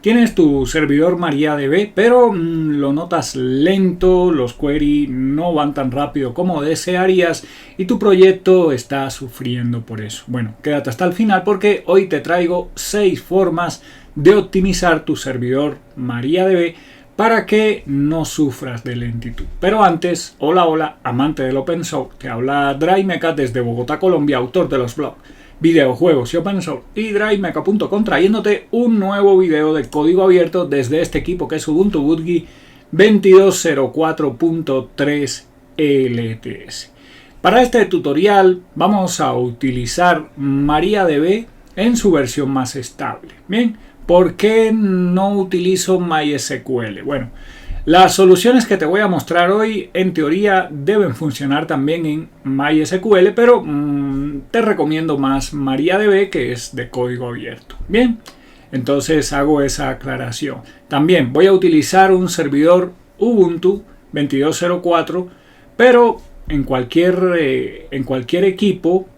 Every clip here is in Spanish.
Tienes tu servidor MariaDB, pero lo notas lento, los queries no van tan rápido como desearías y tu proyecto está sufriendo por eso. Bueno, quédate hasta el final porque hoy te traigo 6 formas de optimizar tu servidor MariaDB para que no sufras de lentitud. Pero antes, hola, amante del open source, te habla DriveMeca desde Bogotá, Colombia, autor de los blogs videojuegos y open source y DriveMeca.com, trayéndote un nuevo video de código abierto desde este equipo que es Ubuntu Budgie 22.04.3 LTS. Para este tutorial vamos a utilizar MariaDB en su versión más estable. Bien, ¿por qué no utilizo MySQL? Bueno, las soluciones que te voy a mostrar hoy en teoría deben funcionar también en MySQL, pero te recomiendo más MariaDB, que es de código abierto. Bien, entonces hago esa aclaración. También voy a utilizar un servidor Ubuntu 22.04, pero en cualquier equipo,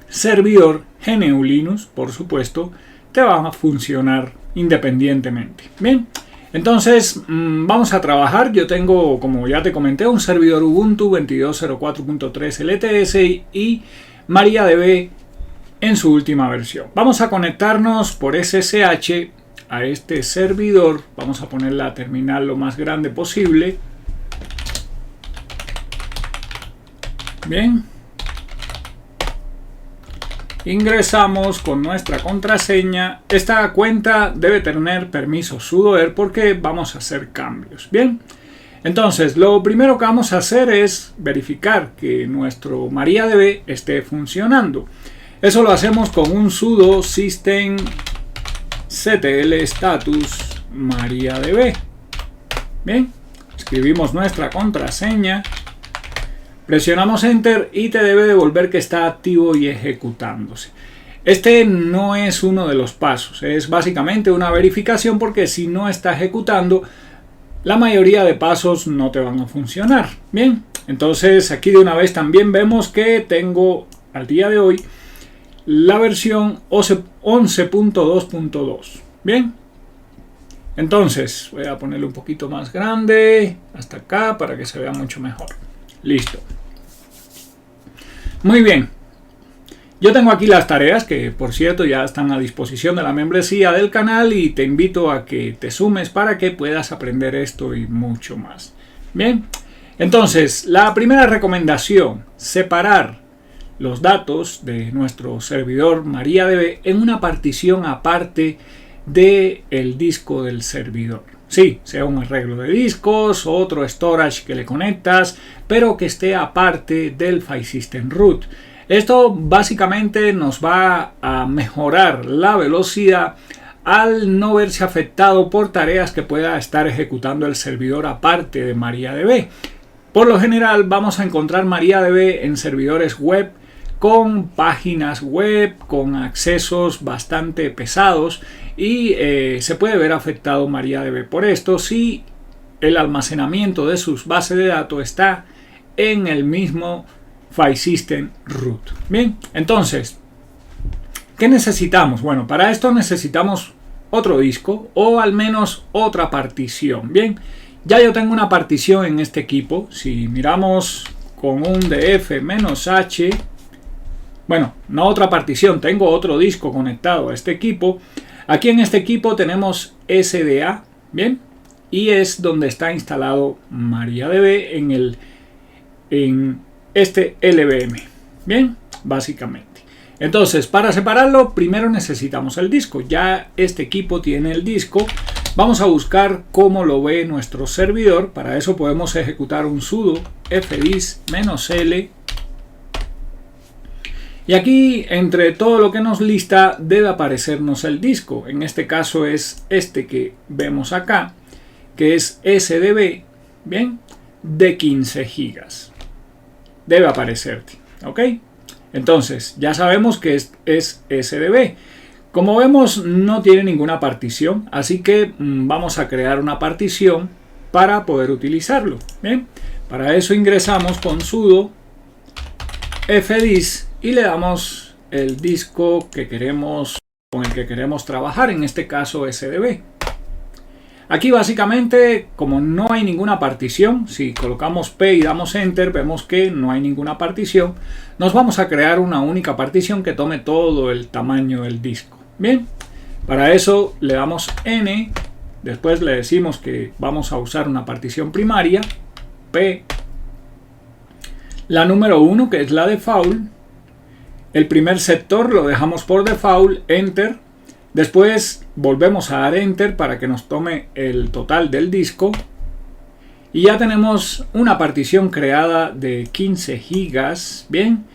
servidor GNU Linux, por supuesto, te va a funcionar independientemente. Bien. Entonces vamos a trabajar. Yo tengo, como ya te comenté, un servidor Ubuntu 22.04.3 LTS y MariaDB en su última versión. Vamos a conectarnos por SSH a este servidor. Vamos a poner la terminal lo más grande posible. Bien. Ingresamos con nuestra contraseña. Esta cuenta debe tener permiso sudoer porque vamos a hacer cambios. Bien, entonces lo primero que vamos a hacer es verificar que nuestro MariaDB esté funcionando. Eso lo hacemos con un sudo systemctl status MariaDB. Bien, escribimos nuestra contraseña. Presionamos Enter y te debe devolver que está activo y ejecutándose. Este no es uno de los pasos, es básicamente una verificación porque si no está ejecutando, la mayoría de pasos no te van a funcionar. Bien, entonces aquí de una vez también vemos que tengo al día de hoy la versión 11.2.2. Bien, entonces voy a ponerle un poquito más grande hasta acá para que se vea mucho mejor. Listo. Muy bien. Yo tengo aquí las tareas que, por cierto, ya están a disposición de la membresía del canal y te invito a que te sumes para que puedas aprender esto y mucho más. Bien. Entonces, la primera recomendación, separar los datos de nuestro servidor MariaDB en una partición aparte del disco del servidor. Sí, sea un arreglo de discos, otro storage que le conectas, pero que esté aparte del File System Root. Esto básicamente nos va a mejorar la velocidad al no verse afectado por tareas que pueda estar ejecutando el servidor aparte de MariaDB. Por lo general vamos a encontrar MariaDB en servidores web con páginas web, con accesos bastante pesados y se puede ver afectado MariaDB por esto si el almacenamiento de sus bases de datos está en el mismo File System Root. Bien, entonces, ¿qué necesitamos? Bueno, para esto necesitamos otro disco o al menos otra partición. Bien, ya yo tengo una partición en este equipo. Si miramos con un df-h, bueno, no otra partición, tengo otro disco conectado a este equipo. Aquí en este equipo tenemos SDA, bien, y es donde está instalado MariaDB en este LVM, bien, básicamente. Entonces, para separarlo, primero necesitamos el disco. Ya este equipo tiene el disco. Vamos a buscar cómo lo ve nuestro servidor. Para eso podemos ejecutar un sudo fdisk-l. Y aquí, entre todo lo que nos lista, debe aparecernos el disco. En este caso es este que vemos acá, que es SDB, bien, de 15 gigas. Debe aparecerte, ¿ok? Entonces, ya sabemos que es SDB. Como vemos, no tiene ninguna partición, así que vamos a crear una partición para poder utilizarlo. Bien, para eso ingresamos con sudo fdisk y le damos el disco que queremos, con el que queremos trabajar, en este caso SDB. Aquí básicamente, como no hay ninguna partición, si colocamos P y damos Enter, vemos que no hay ninguna partición. Nos vamos a crear una única partición que tome todo el tamaño del disco. Bien, para eso le damos N, después le decimos que vamos a usar una partición primaria, P, la número 1 que es la default, el primer sector lo dejamos por default, Enter, después volvemos a dar Enter para que nos tome el total del disco y ya tenemos una partición creada de 15 gigas, bien,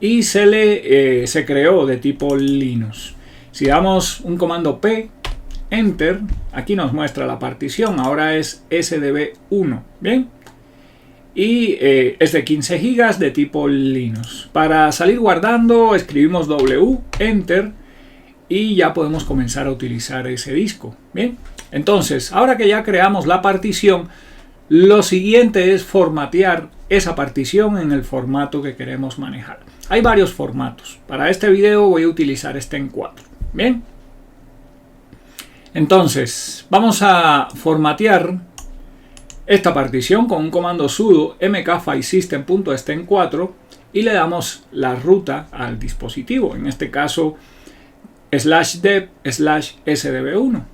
y se creó de tipo Linux. Si damos un comando P, Enter, aquí nos muestra la partición, ahora es SDB1, bien, y es de 15 gigas de tipo Linux. Para salir guardando escribimos W, Enter, y ya podemos comenzar a utilizar ese disco. Bien, entonces ahora que ya creamos la partición, lo siguiente es formatear esa partición en el formato que queremos manejar. Hay varios formatos. Para este video voy a utilizar STEM4. Bien, entonces vamos a formatear esta partición con un comando sudo mkfilesystem.stem4 y le damos la ruta al dispositivo, en este caso /dev/sdb1.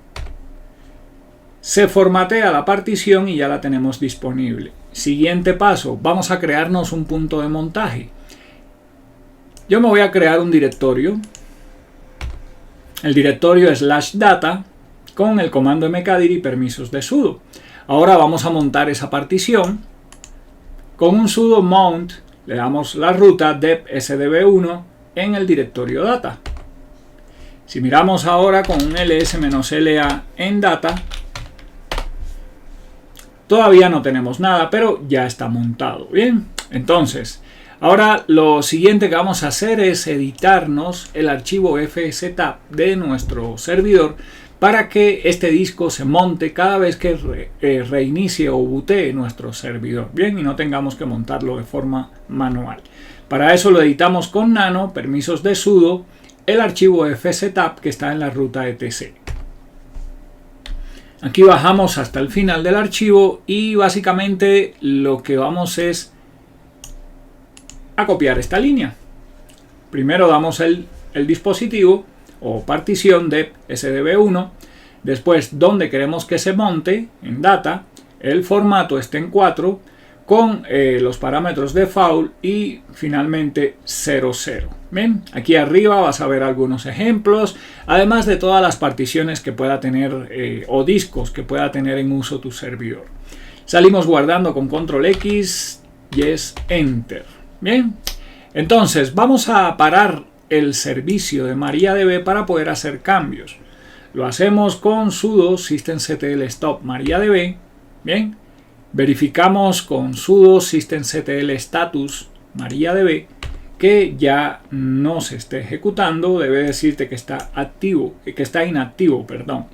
Se formatea la partición y ya la tenemos disponible. Siguiente paso, vamos a crearnos un punto de montaje. Yo me voy a crear un directorio. El directorio /data con el comando mkdir y permisos de sudo. Ahora vamos a montar esa partición. Con un sudo mount le damos la ruta dev/sdb1 en el directorio data. Si miramos ahora con un ls-la en data, todavía no tenemos nada, pero ya está montado. Bien, entonces ahora lo siguiente que vamos a hacer es editarnos el archivo fstab de nuestro servidor para que este disco se monte cada vez que reinicie o bootee nuestro servidor. Bien, y no tengamos que montarlo de forma manual. Para eso lo editamos con nano, permisos de sudo, el archivo fstab que está en la ruta etc. Aquí bajamos hasta el final del archivo y básicamente lo que vamos es a copiar esta línea. Primero damos el dispositivo o partición de SDB1, después donde queremos que se monte en data, el formato STEM4 con los parámetros default y finalmente 00. Bien, aquí arriba vas a ver algunos ejemplos, además de todas las particiones que pueda tener o discos que pueda tener en uso tu servidor. Salimos guardando con control X y es Enter. Bien, entonces vamos a parar el servicio de MariaDB para poder hacer cambios. Lo hacemos con sudo systemctl stop MariaDB. Bien, verificamos con sudo systemctl status MariaDB que ya no se esté ejecutando. Debe decirte que está activo, que está inactivo, perdón.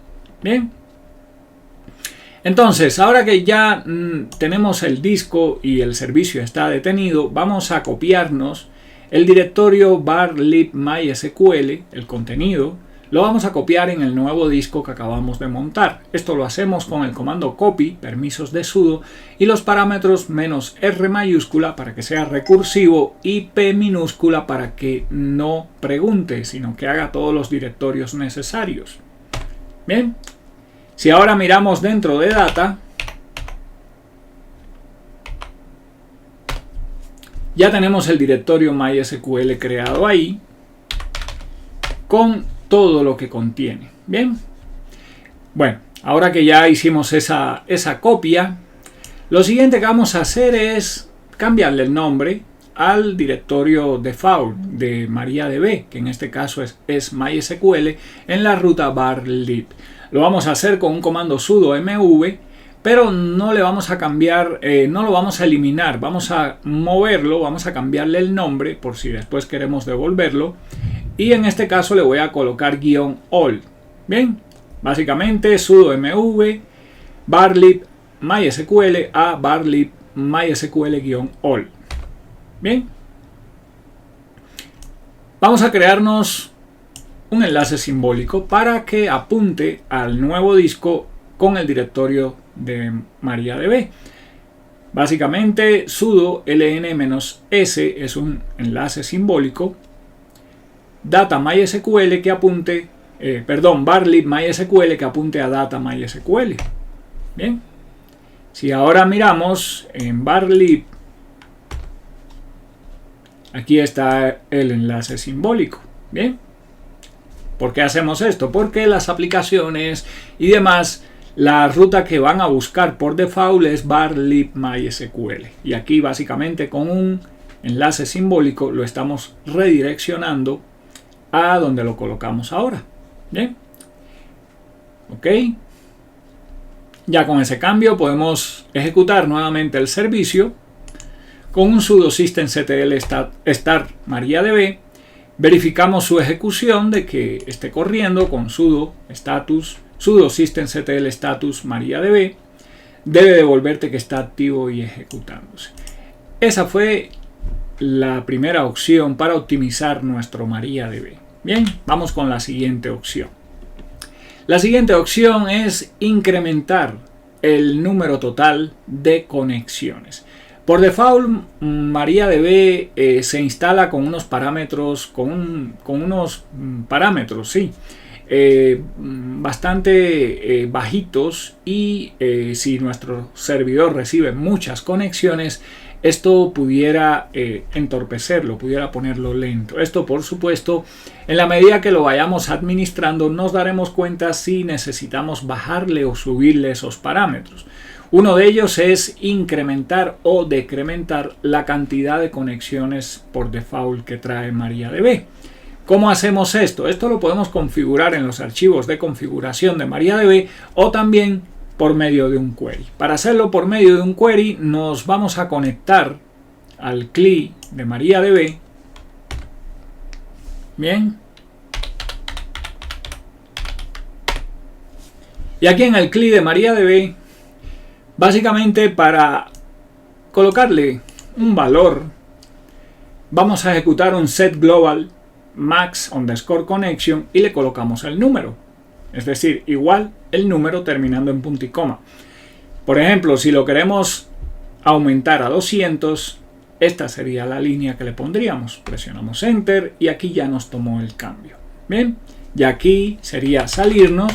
Bien, entonces ahora que ya tenemos el disco y el servicio está detenido, vamos a copiarnos el directorio var_lib_mysql, el contenido, lo vamos a copiar en el nuevo disco que acabamos de montar. Esto lo hacemos con el comando copy, permisos de sudo, y los parámetros -r mayúscula para que sea recursivo y p minúscula para que no pregunte, sino que haga todos los directorios necesarios. Bien, si ahora miramos dentro de data, ya tenemos el directorio MySQL creado ahí con todo lo que contiene. Bien, bueno, ahora que ya hicimos esa copia, lo siguiente que vamos a hacer es cambiarle el nombre al directorio default de MariaDB, que en este caso es MySQL, en la ruta var_lib. Lo vamos a hacer con un comando sudo mv, pero no le vamos a cambiar, no lo vamos a eliminar, vamos a moverlo, vamos a cambiarle el nombre por si después queremos devolverlo, y en este caso le voy a colocar -all. Bien, básicamente sudo mv var_lib mysql a var_lib mysql-all. Bien, vamos a crearnos un enlace simbólico para que apunte al nuevo disco con el directorio de MariaDB. Básicamente sudo ln-s es un enlace simbólico, data MySQL que apunte, varlib MySQL que apunte a data MySQL. Bien, si ahora miramos en varlib, aquí está el enlace simbólico. Bien, ¿por qué hacemos esto? Porque las aplicaciones y demás, la ruta que van a buscar por default es varlib MySQL. Y aquí básicamente con un enlace simbólico lo estamos redireccionando a donde lo colocamos ahora. Bien, ok. Ya con ese cambio podemos ejecutar nuevamente el servicio con un sudo systemctl start MariaDB. Verificamos su ejecución de que esté corriendo con sudo systemctl status MariaDB. Debe devolverte que está activo y ejecutándose. Esa fue la primera opción para optimizar nuestro MariaDB. Bien, vamos con la siguiente opción. La siguiente opción es incrementar el número total de conexiones. Por default, MariaDB se instala con unos parámetros, bastante bajitos, y si nuestro servidor recibe muchas conexiones, esto pudiera entorpecerlo, pudiera ponerlo lento. Esto, por supuesto, en la medida que lo vayamos administrando, nos daremos cuenta si necesitamos bajarle o subirle esos parámetros. Uno de ellos es incrementar o decrementar la cantidad de conexiones por default que trae MariaDB. ¿Cómo hacemos esto? Esto lo podemos configurar en los archivos de configuración de MariaDB o también por medio de un query. Para hacerlo por medio de un query, nos vamos a conectar al CLI de MariaDB. Bien. Y aquí en el CLI de MariaDB, básicamente para colocarle un valor, vamos a ejecutar un set global max_connection y le colocamos el número. Es decir, igual el número terminando en punto y coma. Por ejemplo, si lo queremos aumentar a 200, esta sería la línea que le pondríamos. Presionamos Enter y aquí ya nos tomó el cambio. Bien, y aquí sería salirnos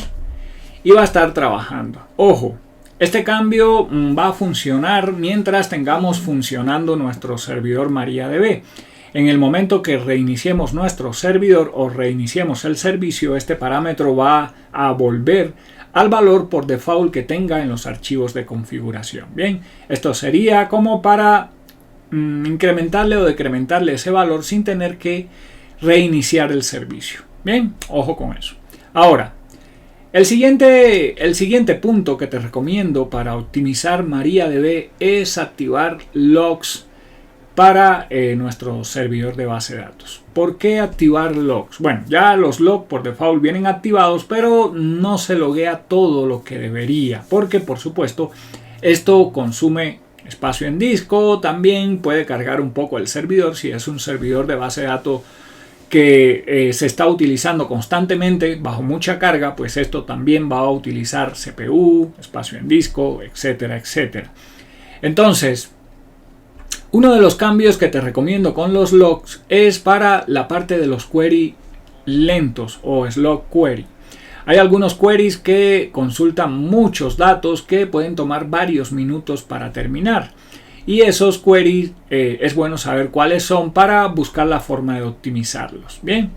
y va a estar trabajando. Ojo, este cambio va a funcionar mientras tengamos funcionando nuestro servidor MariaDB. En el momento que reiniciemos nuestro servidor o reiniciemos el servicio, este parámetro va a volver al valor por default que tenga en los archivos de configuración. Bien, esto sería como para incrementarle o decrementarle ese valor sin tener que reiniciar el servicio. Bien, ojo con eso. Ahora, el siguiente punto que te recomiendo para optimizar MariaDB es activar logs para nuestro servidor de base de datos. ¿Por qué activar logs? Bueno, ya los logs por default vienen activados, pero no se loguea todo lo que debería, porque por supuesto esto consume espacio en disco. También puede cargar un poco el servidor si es un servidor de base de datos que se está utilizando constantemente bajo mucha carga, pues esto también va a utilizar CPU, espacio en disco, etcétera, etcétera. Entonces, uno de los cambios que te recomiendo con los logs es para la parte de los query lentos o slog query. Hay algunos queries que consultan muchos datos que pueden tomar varios minutos para terminar. Y esos queries es bueno saber cuáles son para buscar la forma de optimizarlos. Bien,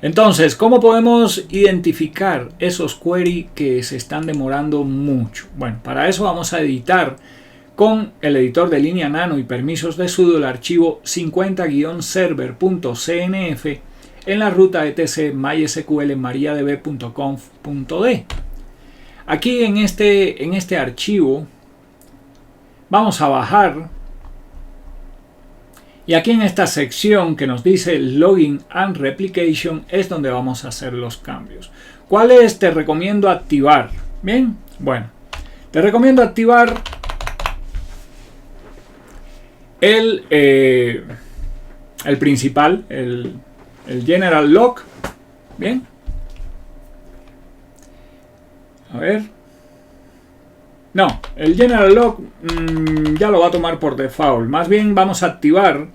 entonces, ¿cómo podemos identificar esos queries que se están demorando mucho? Bueno, para eso vamos a editar con el editor de línea nano y permisos de sudo el archivo 50-server.cnf en la ruta etc mysql mariadb.conf.d. Aquí en este archivo vamos a bajar y aquí en esta sección que nos dice Login and Replication es donde vamos a hacer los cambios. ¿Cuáles te recomiendo activar? Bien, bueno, te recomiendo activar el principal, el General Log. Bien, a ver, No, el general log ya lo va a tomar por default. Más bien vamos a activar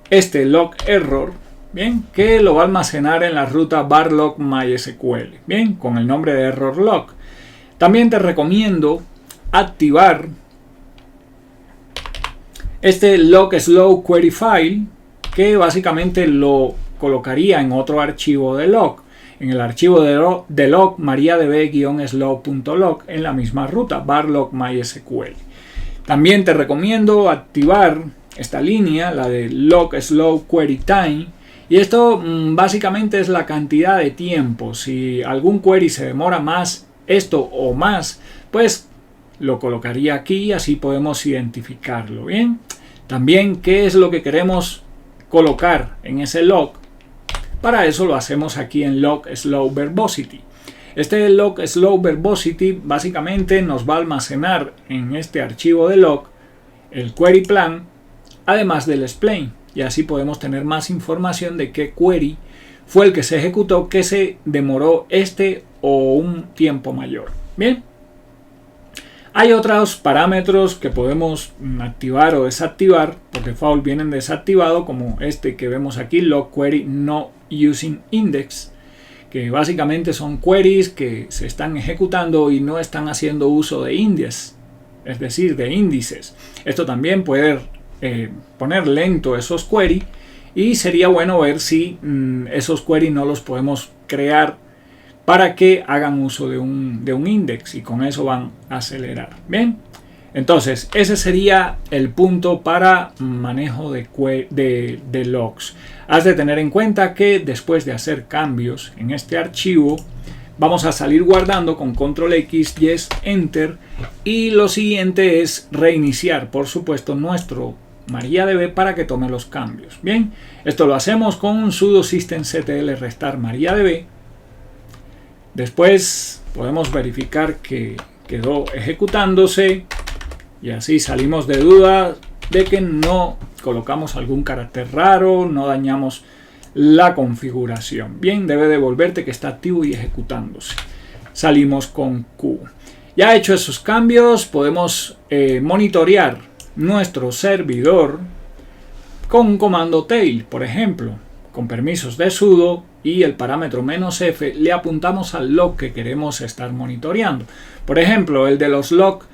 este log error, bien, que lo va a almacenar en la ruta var-log MySQL, bien, con el nombre de error log. También te recomiendo activar este log slow query file, que básicamente lo colocaría en otro archivo de log, en el archivo de log mariadb-slow.log en la misma ruta var-log MySQL. También te recomiendo activar esta línea, la de log slow query time, y esto básicamente es la cantidad de tiempo. Si algún query se demora más esto o más, pues lo colocaría aquí, así podemos identificarlo. Bien, también qué es lo que queremos colocar en ese log. Para eso lo hacemos aquí en log slow verbosity. Este log slow verbosity básicamente nos va a almacenar en este archivo de log el query plan, además del explain, y así podemos tener más información de qué query fue el que se ejecutó, que se demoró este o un tiempo mayor. Bien, hay otros parámetros que podemos activar o desactivar. Por default vienen desactivados, como este que vemos aquí, log query no using index, que básicamente son queries que se están ejecutando y no están haciendo uso de índices, es decir, de índices. Esto también puede poner lento esos queries, y sería bueno ver si esos queries no los podemos crear para que hagan uso de un index, y con eso van a acelerar. Bien, entonces ese sería el punto para manejo de logs. Has de tener en cuenta que después de hacer cambios en este archivo, vamos a salir guardando con control X, yes, enter, y lo siguiente es reiniciar, por supuesto, nuestro MariaDB para que tome los cambios. Bien, esto lo hacemos con un sudo systemctl restart MariaDB. Después podemos verificar que quedó ejecutándose, y así salimos de duda de que no colocamos algún carácter raro, no dañamos la configuración. Bien, debe devolverte que está activo y ejecutándose. Salimos con Q. Ya hecho esos cambios, podemos monitorear nuestro servidor con un comando tail, por ejemplo, con permisos de sudo, y el parámetro "-f" le apuntamos al log que queremos estar monitoreando. Por ejemplo, el de los logs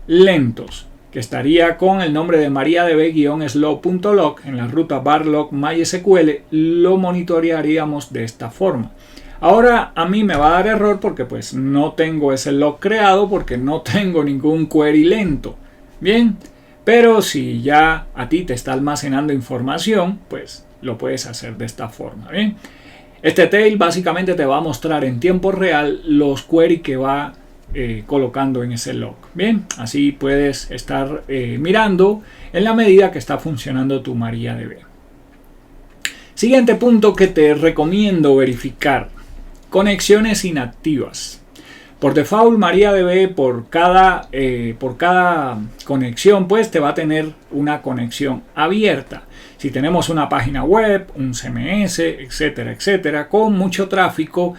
lentos, que estaría con el nombre de mariadb-slow.log en la ruta var-log MySQL, lo monitorearíamos de esta forma. Ahora a mí me va a dar error porque pues no tengo ese log creado, porque no tengo ningún query lento. Bien, pero si ya a ti te está almacenando información, pues lo puedes hacer de esta forma. Bien, este tail básicamente te va a mostrar en tiempo real los queries que va colocando en ese log. Bien, así puedes estar mirando en la medida que está funcionando tu MariaDB. Siguiente punto que te recomiendo verificar: conexiones inactivas. Por default, MariaDB por cada conexión pues te va a tener una conexión abierta. Si tenemos una página web, un CMS, etcétera, etcétera, con mucho tráfico,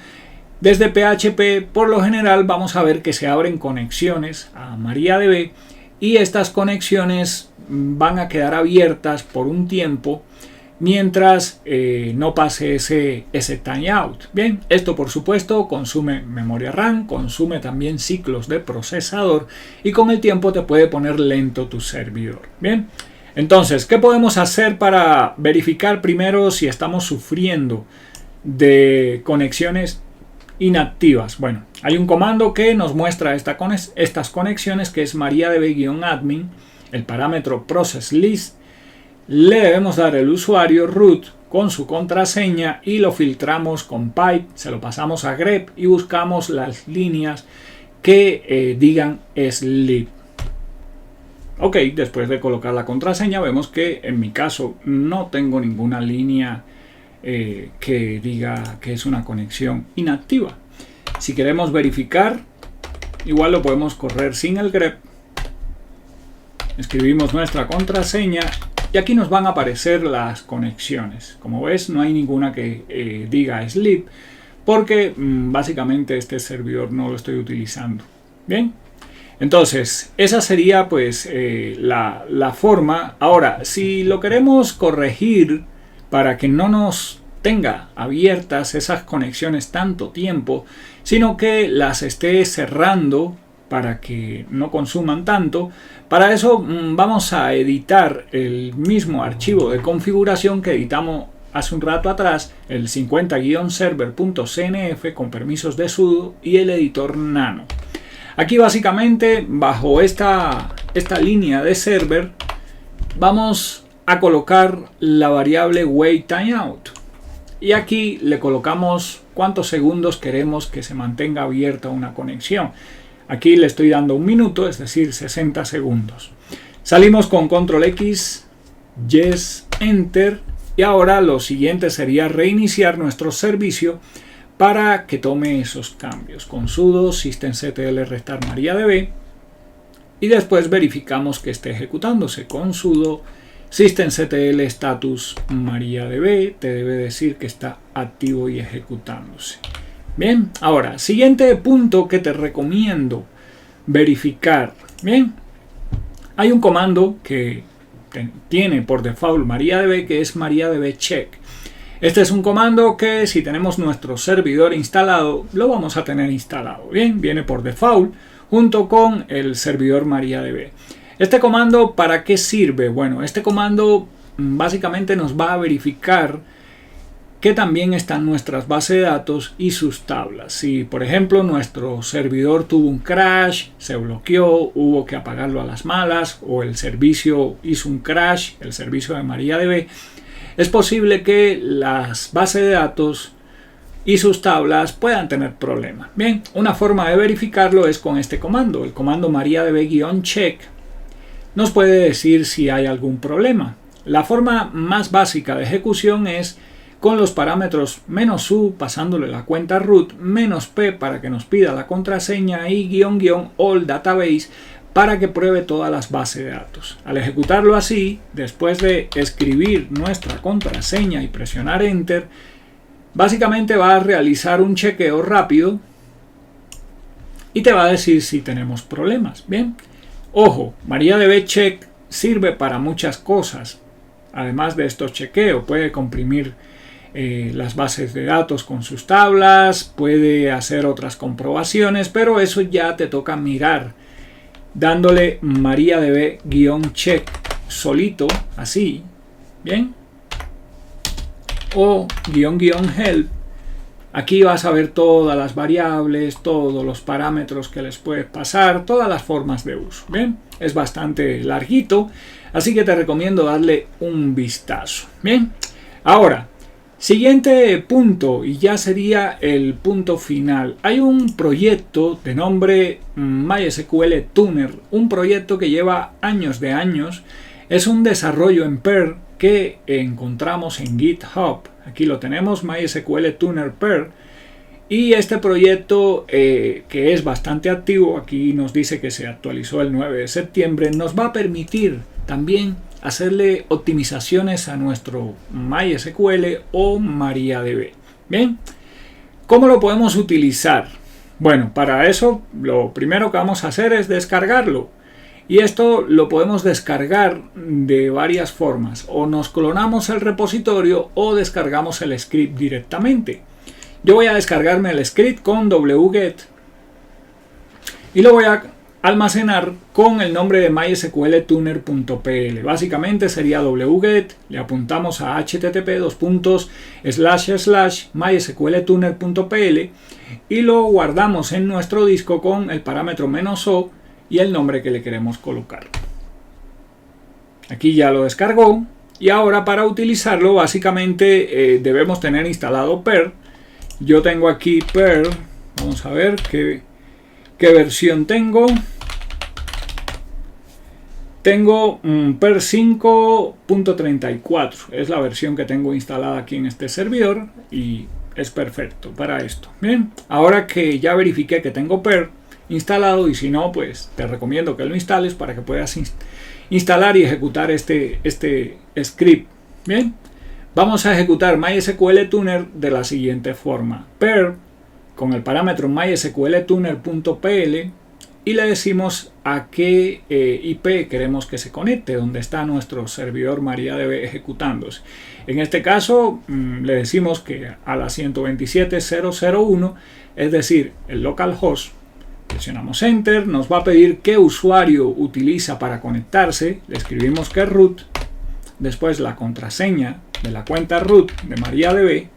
desde PHP por lo general vamos a ver que se abren conexiones a MariaDB, y estas conexiones van a quedar abiertas por un tiempo mientras no pase ese timeout. Bien, esto por supuesto consume memoria RAM, consume también ciclos de procesador, y con el tiempo te puede poner lento tu servidor. Bien, entonces, ¿qué podemos hacer para verificar primero si estamos sufriendo de conexiones inactivas? Bueno, hay un comando que nos muestra estas conexiones, que es mariadb-admin, el parámetro process-list. Le debemos dar el usuario root con su contraseña y lo filtramos con pipe, se lo pasamos a grep y buscamos las líneas que digan sleep. Ok, después de colocar la contraseña vemos que en mi caso no tengo ninguna línea que diga que es una conexión inactiva. Si queremos verificar, igual lo podemos correr sin el grep. Escribimos nuestra contraseña y aquí nos van a aparecer las conexiones. Como ves, no hay ninguna que diga sleep, porque básicamente este servidor no lo estoy utilizando. Bien, Entonces, esa sería pues la forma. Ahora, si lo queremos corregir para que no nos tenga abiertas esas conexiones tanto tiempo, sino que las esté cerrando para que no consuman tanto, para eso vamos a editar el mismo archivo de configuración que editamos hace un rato atrás, el 50-server.cnf con permisos de sudo y el editor nano. Aquí básicamente bajo esta línea de server vamos a colocar la variable wait_timeout y aquí le colocamos cuántos segundos queremos que se mantenga abierta una conexión. Aquí le estoy dando 1 minuto, es decir 60 segundos. Salimos con control X, yes, enter y ahora lo siguiente sería reiniciar nuestro servicio para que tome esos cambios con sudo systemctl restart mariadb y después verificamos que esté ejecutándose con sudo systemctl status mariadb, te debe decir que está activo y ejecutándose. Bien, ahora siguiente punto que te recomiendo verificar. Bien, hay un comando que tiene por default mariadb que es mariadb check. Este es un comando que si tenemos nuestro servidor instalado, lo vamos a tener instalado. Bien, viene por default junto con el servidor MariaDB. Este comando, ¿para qué sirve? Bueno, este comando básicamente nos va a verificar que también están nuestras bases de datos y sus tablas. Si, por ejemplo, nuestro servidor tuvo un crash, se bloqueó, hubo que apagarlo a las malas, o el servicio hizo un crash, el servicio de MariaDB, es posible que las bases de datos y sus tablas puedan tener problemas. Bien, una forma de verificarlo es con este comando. El comando mariadb-check nos puede decir si hay algún problema. La forma más básica de ejecución es con los parámetros "-u", pasándole la cuenta root, "-p", para que nos pida la contraseña y --all database, para que pruebe todas las bases de datos. Al ejecutarlo así, después de escribir nuestra contraseña y presionar Enter, básicamente va a realizar un chequeo rápido y te va a decir si tenemos problemas. Bien, ojo, MariaDB Check sirve para muchas cosas. Además de estos chequeos, puede comprimir las bases de datos con sus tablas, puede hacer otras comprobaciones, pero eso ya te toca mirar dándole mariadb-check solito, así, bien, o --help. Aquí vas a ver todas las variables, todos los parámetros que les puedes pasar, todas las formas de uso. Bien, es bastante larguito, así que te recomiendo darle un vistazo. Bien, ahora siguiente punto, y ya sería el punto final. Hay un proyecto de nombre MySQL Tuner, un proyecto que lleva años de años. Es un desarrollo en Perl que encontramos en GitHub. Aquí lo tenemos, MySQL Tuner Perl. Y este proyecto que es bastante activo, aquí nos dice que se actualizó el 9 de septiembre, nos va a permitir también hacerle optimizaciones a nuestro MySQL o MariaDB. Bien, ¿cómo lo podemos utilizar? Bueno, para eso lo primero que vamos a hacer es descargarlo. Y esto lo podemos descargar de varias formas. O nos clonamos el repositorio o descargamos el script directamente. Yo voy a descargarme el script con wget y lo voy a almacenar con el nombre de mysqltuner.pl. Básicamente sería wget, le apuntamos a http://mysqltuner.pl y lo guardamos en nuestro disco con el parámetro "-o" y el nombre que le queremos colocar. Aquí ya lo descargó y ahora para utilizarlo básicamente debemos tener instalado Perl. Yo tengo aquí Perl, vamos a ver qué versión tengo. Tengo Perl 5.34, es la versión que tengo instalada aquí en este servidor y es perfecto para esto. Bien, ahora que ya verifiqué que tengo Perl instalado, y si no, pues te recomiendo que lo instales para que puedas instalar y ejecutar este script. Bien, vamos a ejecutar MySQL Tuner de la siguiente forma: Perl con el parámetro mysqltuner.pl y le decimos a qué IP queremos que se conecte, donde está nuestro servidor MariaDB ejecutándose. En este caso le decimos que a la 127.0.0.1, es decir, el localhost. Presionamos Enter, nos va a pedir qué usuario utiliza para conectarse, le escribimos que es root, después la contraseña de la cuenta root de MariaDB.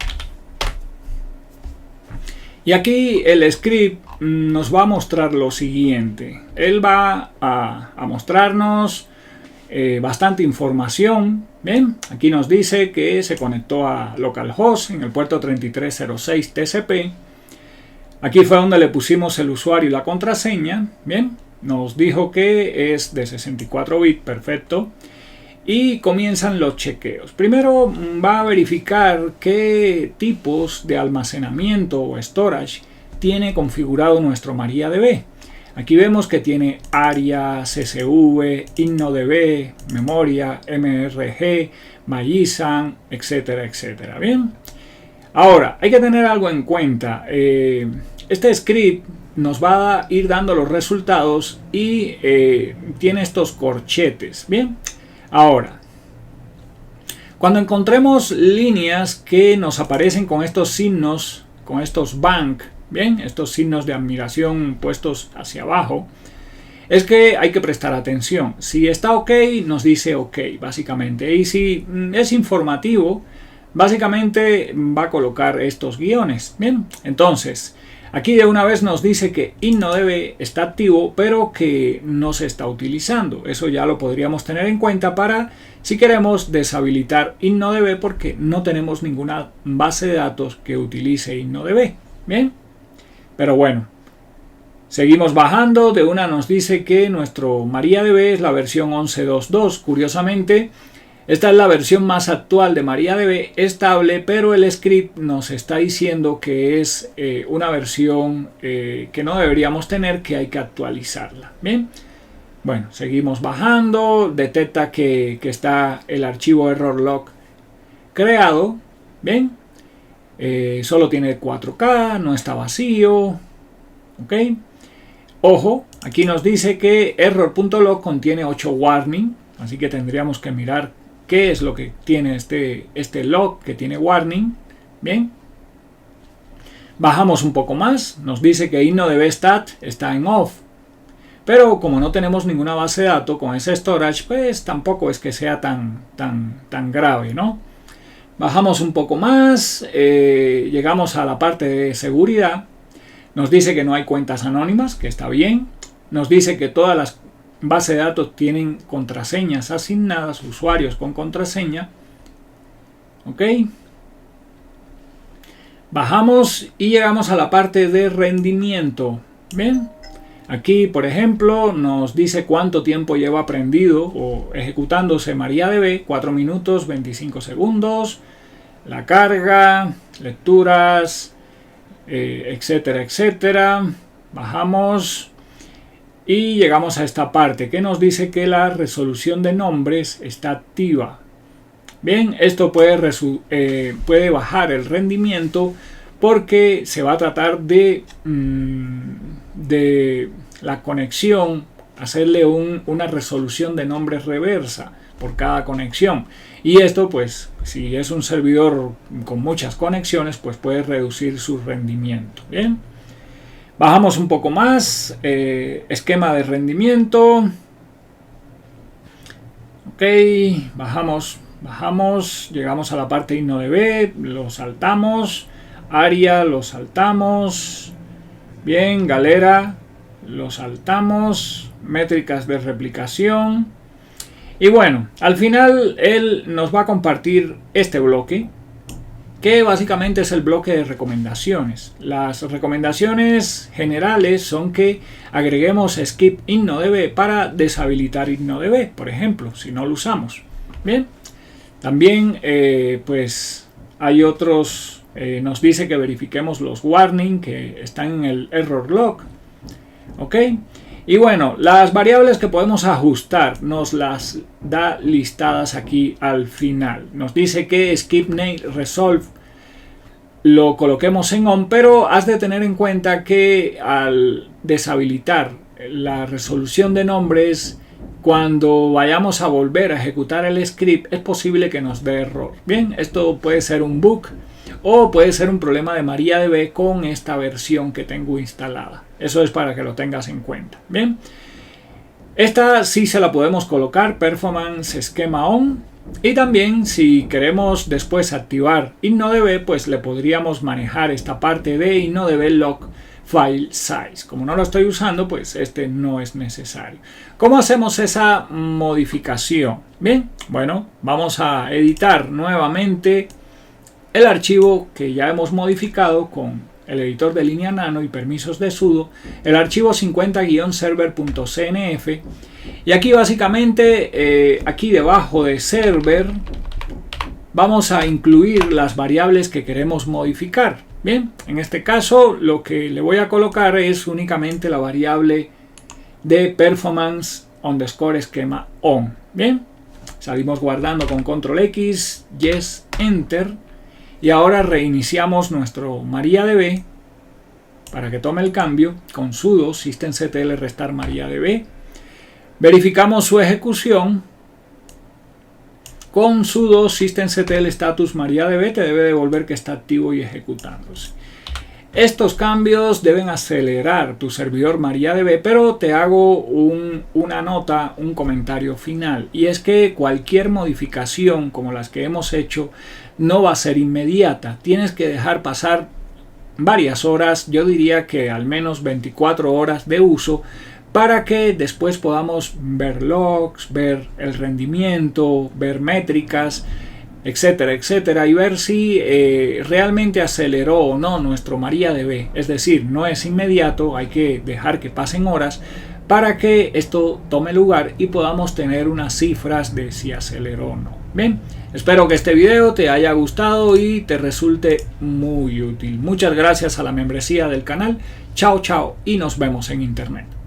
Y aquí el script nos va a mostrar lo siguiente. Él va a mostrarnos bastante información. Bien, aquí nos dice que se conectó a localhost en el puerto 3306 TCP. Aquí fue donde le pusimos el usuario y la contraseña. Bien, nos dijo que es de 64 bits, perfecto. Y comienzan los chequeos. Primero va a verificar qué tipos de almacenamiento o storage tiene configurado nuestro MariaDB. Aquí vemos que tiene ARIA, CSV, InnoDB, memoria, MRG, MyISAN, etcétera, etcétera. Bien. Ahora, hay que tener algo en cuenta. Este script nos va a ir dando los resultados y tiene estos corchetes. Bien. Ahora, cuando encontremos líneas que nos aparecen con estos signos, con estos bank, bien, estos signos de admiración puestos hacia abajo, es que hay que prestar atención. Si está ok, nos dice ok, básicamente. Y si es informativo, básicamente va a colocar estos guiones. Bien, entonces, aquí de una vez nos dice que InnoDB está activo, pero que no se está utilizando. Eso ya lo podríamos tener en cuenta para si queremos deshabilitar InnoDB, porque no tenemos ninguna base de datos que utilice InnoDB. Bien, pero bueno, seguimos bajando. De una nos dice que nuestro MariaDB es la versión 11.2.2. Curiosamente, esta es la versión más actual de MariaDB estable, pero el script nos está diciendo que es una versión que no deberíamos tener, que hay que actualizarla. Bien, bueno, seguimos bajando, detecta que está el archivo error-log creado. Bien, solo tiene 4K, no está vacío. Ok, ojo, aquí nos dice que error.log contiene 8 warning, así que tendríamos que mirar qué es lo que tiene este log que tiene warning. Bien, bajamos un poco más, nos dice que InnoDB stat está en off, pero como no tenemos ninguna base de datos con ese storage, pues tampoco es que sea tan grave, ¿no? Bajamos un poco más, llegamos a la parte de seguridad. Nos dice que no hay cuentas anónimas, que está bien. Nos dice que todas las bases de datos tienen contraseñas asignadas, usuarios con contraseña. Ok. Bajamos y llegamos a la parte de rendimiento. Bien. Aquí, por ejemplo, nos dice cuánto tiempo lleva prendido o ejecutándose MariaDB. 4 minutos, 25 segundos. La carga, lecturas, etcétera, etcétera. Bajamos y llegamos a esta parte que nos dice que la resolución de nombres está activa. Bien, esto puede bajar el rendimiento porque se va a tratar de la conexión, hacerle una resolución de nombres reversa por cada conexión. Y esto, pues, si es un servidor con muchas conexiones, pues puede reducir su rendimiento. Bien, bajamos un poco más, esquema de rendimiento. Ok, bajamos, llegamos a la parte InnoDB, lo saltamos. ARIA, lo saltamos. Bien, Galera, lo saltamos. Métricas de replicación. Y bueno, al final él nos va a compartir este bloque, que básicamente es el bloque de recomendaciones. Las recomendaciones generales son que agreguemos skip InnoDB para deshabilitar InnoDB, por ejemplo, si no lo usamos. Bien, también pues hay otros, nos dice que verifiquemos los warning que están en el error log. Ok. Y bueno, las variables que podemos ajustar nos las da listadas aquí al final. Nos dice que skip name resolve lo coloquemos en on, pero has de tener en cuenta que al deshabilitar la resolución de nombres, cuando vayamos a volver a ejecutar el script, es posible que nos dé error. Bien, esto puede ser un bug o puede ser un problema de MariaDB con esta versión que tengo instalada. Eso es para que lo tengas en cuenta. Bien, esta sí se la podemos colocar, Performance Schema On. Y también si queremos después activar InnoDB, pues le podríamos manejar esta parte de InnoDB Lock File Size. Como no lo estoy usando, pues este no es necesario. ¿Cómo hacemos esa modificación? Bien, bueno, vamos a editar nuevamente el archivo que ya hemos modificado con el editor de línea nano y permisos de sudo, el archivo 50-server.cnf, y aquí básicamente, aquí debajo de server, vamos a incluir las variables que queremos modificar. Bien, en este caso lo que le voy a colocar es únicamente la variable de performance_schema on. Bien, salimos guardando con control X, yes, enter, y ahora reiniciamos nuestro MariaDB para que tome el cambio con sudo systemctl restar MariaDB. Verificamos su ejecución con sudo systemctl status MariaDB, te debe devolver que está activo y ejecutándose. Estos cambios deben acelerar tu servidor MariaDB, pero te hago una nota, un comentario final, y es que cualquier modificación como las que hemos hecho no va a ser inmediata. Tienes que dejar pasar varias horas, yo diría que al menos 24 horas de uso, para que después podamos ver logs, ver el rendimiento, ver métricas, etcétera, etcétera, y ver si realmente aceleró o no nuestro MariaDB. Es decir, no es inmediato, hay que dejar que pasen horas para que esto tome lugar y podamos tener unas cifras de si aceleró o no. Bien, espero que este video te haya gustado y te resulte muy útil. Muchas gracias a la membresía del canal. Chao, chao, y nos vemos en internet.